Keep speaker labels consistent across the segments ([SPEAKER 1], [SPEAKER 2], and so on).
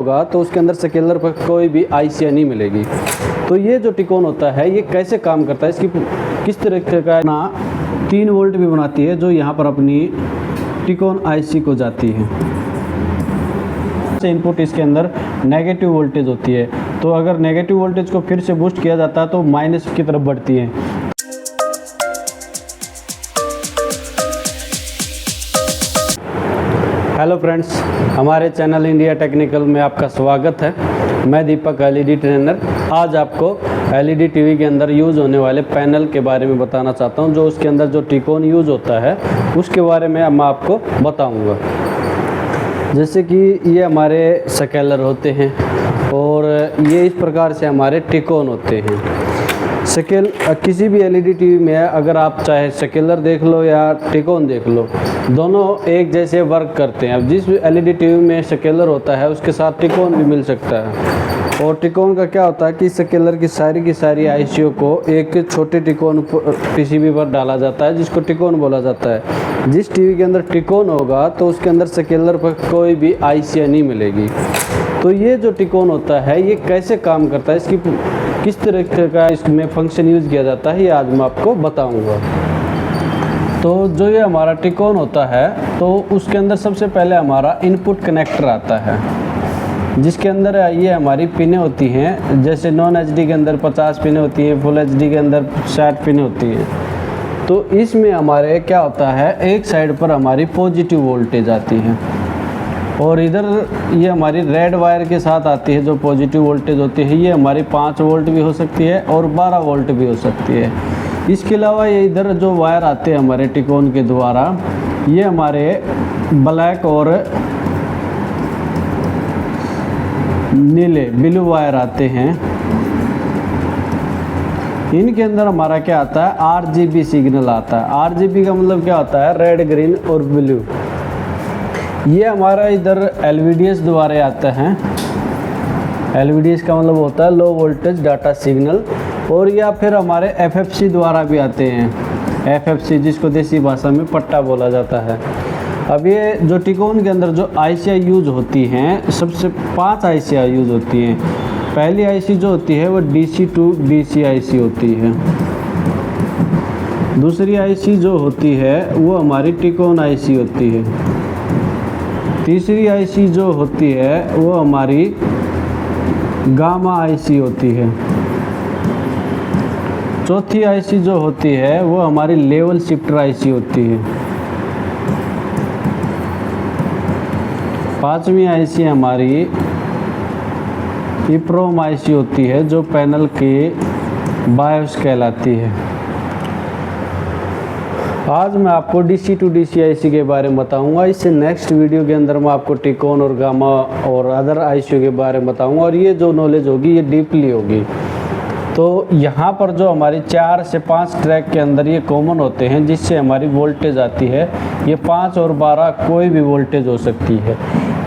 [SPEAKER 1] होगा तो उसके अंदर स्केलर पर कोई भी आईसी नहीं मिलेगी। तो ये जो टिकोन होता है ये कैसे काम करता है, इसकी किस तरीके का ना 3 वोल्ट भी बनाती है जो यहाँ पर अपनी टिकोन आईसी को जाती है। इनपुट इसके अंदर नेगेटिव वोल्टेज होती है, तो अगर नेगेटिव वोल्टेज को फिर से बूस्ट किया जाता है तो माइनस की तरफ बढ़ती है। हेलो फ्रेंड्स, हमारे चैनल इंडिया टेक्निकल में आपका स्वागत है। मैं दीपक एलईडी ट्रेनर। आज आपको एलईडी टीवी के अंदर यूज़ होने वाले पैनल के बारे में बताना चाहता हूं, जो उसके अंदर जो टिकोन यूज़ होता है उसके बारे में मैं आपको बताऊंगा। जैसे कि ये हमारे स्केलर होते हैं और ये इस प्रकार से हमारे टिकोन होते हैं। किसी भी एलईडी टीवी में अगर आप चाहे स्केलर देख लो या टिकोन देख लो, दोनों एक जैसे वर्क करते हैं। अब जिस एलईडी टीवी में स्केलर होता है उसके साथ टिकोन भी मिल सकता है। और टिकोन का क्या होता है कि स्केलर की सारी आईसीओ को एक छोटे टिकोन पीसीबी पर डाला जाता है, जिसको टिकोन बोला जाता है। जिस टीवी के अंदर टिकोन होगा तो उसके अंदर स्केलर पर कोई भी आईसी नहीं मिलेगी। तो ये जो टिकोन होता है ये कैसे काम करता है, इसकी किस तरीके का इसमें फंक्शन यूज़ किया जाता है, ये आज मैं आपको बताऊंगा। तो जो ये हमारा टिकोन होता है तो उसके अंदर सबसे पहले हमारा इनपुट कनेक्टर आता है, जिसके अंदर ये हमारी पिनें होती हैं। जैसे नॉन एचडी के अंदर 50 पिनें होती हैं, फुल एचडी के अंदर 60 पिनें होती हैं। तो इसमें हमारे क्या होता है, एक साइड पर हमारी पॉजिटिव वोल्टेज आती है और इधर ये हमारी रेड वायर के साथ आती है जो पॉजिटिव वोल्टेज होती है। ये हमारी 5 वोल्ट भी हो सकती है और 12 वोल्ट भी हो सकती है। इसके अलावा ये इधर जो वायर आते हैं हमारे टिकोन के द्वारा, ये हमारे ब्लैक और नीले ब्लू वायर आते हैं। इनके अंदर हमारा क्या आता है, आरजीबी सिग्नल आता है। आरजीबी का मतलब क्या होता है, रेड, ग्रीन और ब्लू। ये हमारा इधर एलवीडीएस द्वारा आता है। एलवीडीएस का मतलब होता है लो वोल्टेज डाटा सिग्नल। और या फिर हमारे एफएफसी द्वारा भी आते हैं। एफएफसी जिसको देसी भाषा में पट्टा बोला जाता है। अब ये जो टिकोन के अंदर जो आईसीआई यूज़ होती हैं, सबसे 5 आईसीआई यूज़ होती हैं। पहली आईसी जो होती है वो डीसी टू डीसी आईसी होती है। दूसरी आईसी जो होती है वो हमारी टिकोन आईसी होती है। तीसरी आईसी जो होती है वो हमारी गामा आईसी होती है। चौथी आईसी जो होती है वो हमारी लेवल शिफ्टर आईसी होती है। 5वीं आईसी हमारी इप्रोम आईसी होती है जो पैनल के बायोस कहलाती है। आज मैं आपको डीसी टू डीसी आईसी के बारे में बताऊंगा। इससे नेक्स्ट वीडियो के अंदर मैं आपको टिकोन और गामा और अदर आईसीओ के बारे में बताऊंगा, और ये जो नॉलेज होगी ये डीपली होगी। तो यहाँ पर जो हमारी 4 से 5 ट्रैक के अंदर ये कॉमन होते हैं जिससे हमारी वोल्टेज आती है। ये 5 और 12 कोई भी वोल्टेज हो सकती है।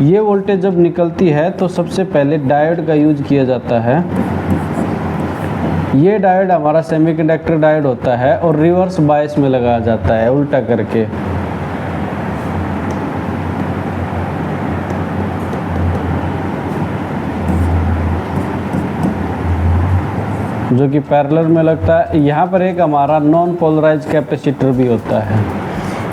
[SPEAKER 1] ये वोल्टेज जब निकलती है तो सबसे पहले डायोड का यूज किया जाता है। ये डायोड हमारा सेमीकंडक्टर डायोड होता है और रिवर्स बायस में लगाया जाता है, उल्टा करके। जो कि पैरेलल में लगता है। यहाँ पर एक हमारा नॉन पोलराइज कैपेसिटर भी होता है।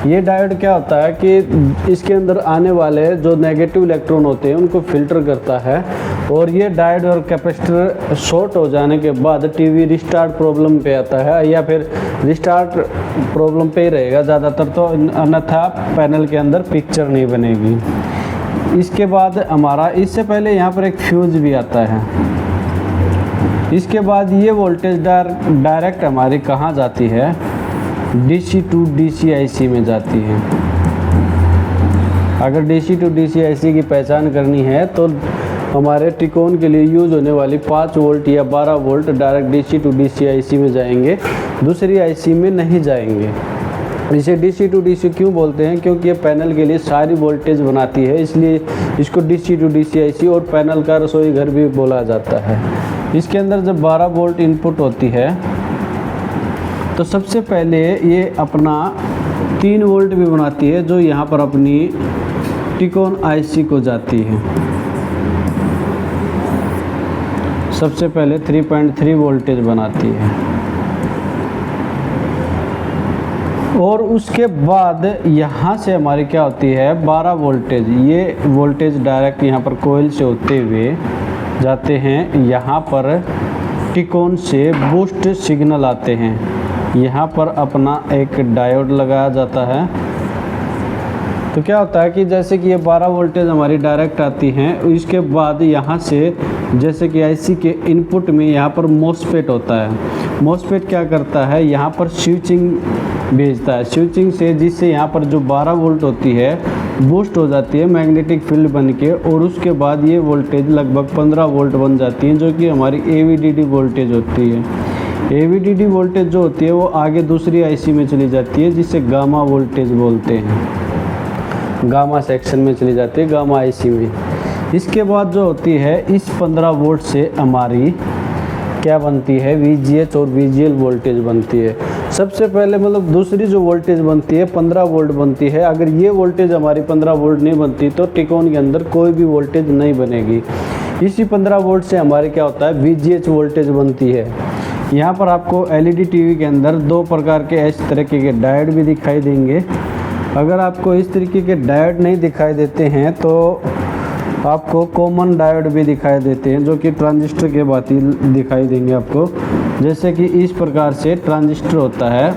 [SPEAKER 1] ये डायोड क्या होता है कि इसके अंदर आने वाले जो नेगेटिव इलेक्ट्रॉन होते हैं उनको फिल्टर करता है। और ये डायोड और कैपेसिटर शॉर्ट हो जाने के बाद टीवी रिस्टार्ट प्रॉब्लम पे आता है, या फिर रिस्टार्ट प्रॉब्लम पे ही रहेगा ज़्यादातर, तो अन्यथा पैनल के अंदर पिक्चर नहीं बनेगी। इसके बाद हमारा इससे पहले यहाँ पर एक फ्यूज भी आता है। इसके बाद ये वोल्टेज डायरेक्ट हमारी कहाँ जाती है, डीसी टू डीसी आईसी में जाती है। अगर डीसी टू डीसी आईसी की पहचान करनी है तो हमारे टिकोन के लिए यूज़ होने वाली 5 वोल्ट या 12 volt direct DC to DC IC में जाएंगे, दूसरी आईसी में नहीं जाएंगे। इसे डीसी टू डीसी क्यों बोलते हैं, क्योंकि ये पैनल के लिए सारी वोल्टेज बनाती है, इसलिए इसको डीसी टू डीसी आईसी और पैनल का रसोई घर भी बोला जाता है। इसके अंदर जब 12 वोल्ट इनपुट होती है तो सबसे पहले ये अपना 3 वोल्ट भी बनाती है जो यहाँ पर अपनी टिकोन आईसी को जाती है। सबसे पहले 3.3 वोल्टेज बनाती है और उसके बाद यहाँ से हमारी क्या होती है 12 वोल्टेज। ये वोल्टेज डायरेक्ट यहाँ पर कोयल से होते हुए जाते हैं, यहाँ पर टिकोन से बूस्ट सिग्नल आते हैं, यहाँ पर अपना एक डायोड लगाया जाता है। तो क्या होता है कि जैसे कि ये 12 वोल्टेज हमारी डायरेक्ट आती हैं, इसके बाद यहाँ से जैसे कि आईसी के इनपुट में यहाँ पर मॉसफेट होता है। मॉसफेट क्या करता है, यहाँ पर स्विचिंग भेजता है, स्विचिंग से जिससे यहाँ पर जो 12 वोल्ट होती है बूस्ट हो जाती है मैग्नेटिक फील्ड बन के, और उसके बाद ये वोल्टेज लगभग 15 वोल्ट बन जाती है, जो कि हमारी AVDD वोल्टेज होती है। AVDD वोल्टेज जो होती है वो आगे दूसरी आईसी में चली जाती है, जिसे गामा वोल्टेज बोलते हैं, गामा सेक्शन में चली जाती है, गामा आईसी में। इसके बाद जो होती है इस 15 वोल्ट से हमारी क्या बनती है, VGH और VGL वोल्टेज बनती है। सबसे पहले मतलब दूसरी जो वोल्टेज बनती है 15 वोल्ट बनती है। अगर ये वोल्टेज हमारी 15 वोल्ट नहीं बनती तो टिकोन के अंदर कोई भी वोल्टेज नहीं बनेगी। इसी 15 वोल्ट से हमारे क्या होता है VGH वोल्टेज बनती है। यहाँ पर आपको LED टीवी के अंदर 2 प्रकार के इस तरीके के डायोड भी दिखाई देंगे। अगर आपको इस तरीके के डायोड नहीं दिखाई देते हैं तो आपको कॉमन डायोड भी दिखाई देते हैं, जो कि ट्रांजिस्टर के बात ही दिखाई देंगे आपको। जैसे कि इस प्रकार से ट्रांजिस्टर होता है,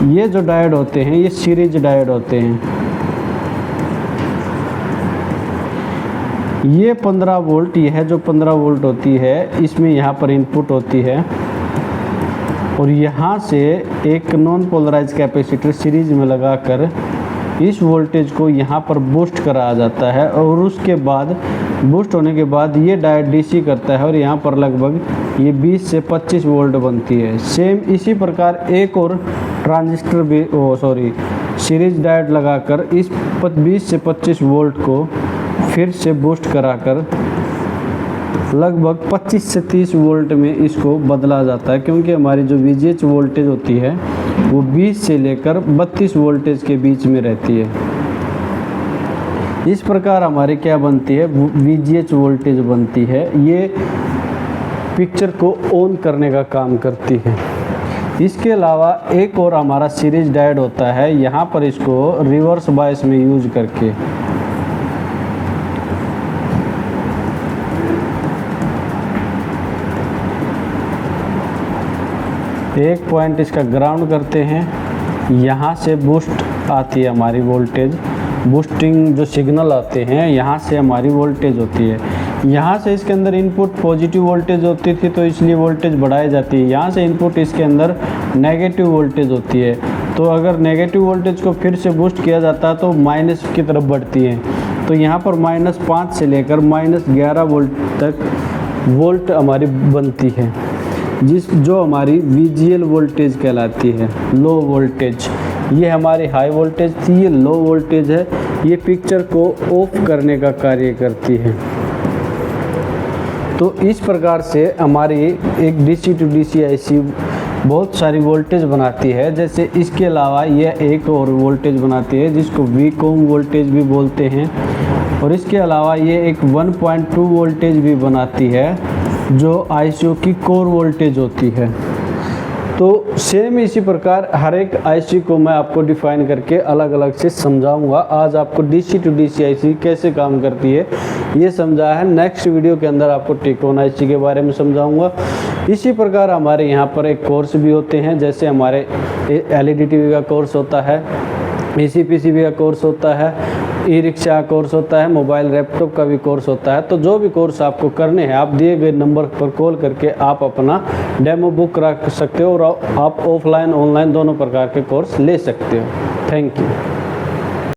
[SPEAKER 1] ये जो डायोड होते हैं ये सीरीज डायोड होते हैं। ये 15 वोल्ट, यह जो 15 वोल्ट होती है इसमें यहाँ पर इनपुट होती है और यहाँ से एक नॉन पोलराइज कैपेसिटर सीरीज में लगाकर इस वोल्टेज को यहाँ पर बूस्ट कराया जाता है, और उसके बाद बूस्ट होने के बाद ये डायोड DC करता है और यहाँ पर लगभग ये 20 से 25 वोल्ट बनती है। सेम इसी प्रकार एक और ट्रांजिस्टर भी सीरीज डायोड लगाकर इस 20 से 25 वोल्ट को फिर से बूस्ट कराकर लगभग 25 से 30 वोल्ट में इसको बदला जाता है, क्योंकि हमारी जो VGH वोल्टेज होती है वो 20 से लेकर 32 वोल्टेज के बीच में रहती है। इस प्रकार हमारी क्या बनती है VGH वोल्टेज बनती है। ये पिक्चर को ऑन करने का काम करती है। इसके अलावा एक और हमारा सीरीज डायोड होता है, यहाँ पर इसको रिवर्स बायस में यूज करके एक पॉइंट इसका ग्राउंड करते हैं, यहाँ से बूस्ट आती है हमारी वोल्टेज, बूस्टिंग जो सिग्नल आते हैं यहाँ से हमारी वोल्टेज होती है। यहाँ से इसके अंदर इनपुट पॉजिटिव वोल्टेज होती थी तो इसलिए वोल्टेज बढ़ाई जाती है। यहाँ से इनपुट इसके अंदर नेगेटिव वोल्टेज होती है, तो अगर नेगेटिव वोल्टेज को फिर से बूस्ट किया जाता है तो माइनस की तरफ बढ़ती है। तो यहाँ पर -5 से लेकर -11 वोल्ट तक वोल्ट हमारी बनती है, जो हमारी VGL वोल्टेज कहलाती है, लो वोल्टेज। ये हमारी हाई वोल्टेज थी, ये लो वोल्टेज है। ये पिक्चर को ऑफ करने का कार्य करती है। तो इस प्रकार से हमारी एक DC to DC IC बहुत सारी वोल्टेज बनाती है। जैसे इसके अलावा यह एक और वोल्टेज बनाती है जिसको VCOM वोल्टेज भी बोलते हैं, और इसके अलावा ये एक 1.2 वोल्टेज भी बनाती है जो IC की कोर वोल्टेज होती है। तो सेम इसी प्रकार हर एक IC को मैं आपको डिफाइन करके अलग अलग से समझाऊंगा। आज आपको DC to DC IC कैसे काम करती है ये समझा है। नेक्स्ट वीडियो के अंदर आपको टिकोन IC के बारे में समझाऊंगा। इसी प्रकार हमारे यहाँ पर एक कोर्स भी होते हैं, जैसे हमारे LED TV का कोर्स होता है, AC PCB का कोर्स होता है, ई-रिक्शा का कोर्स होता है, मोबाइल लैपटॉप का भी कोर्स होता है। तो जो भी कोर्स आपको करने हैं आप दिए गए नंबर पर कॉल करके आप अपना डेमो बुक करा सकते हो और आप ऑफलाइन ऑनलाइन दोनों प्रकार के कोर्स ले सकते हो। Thank you.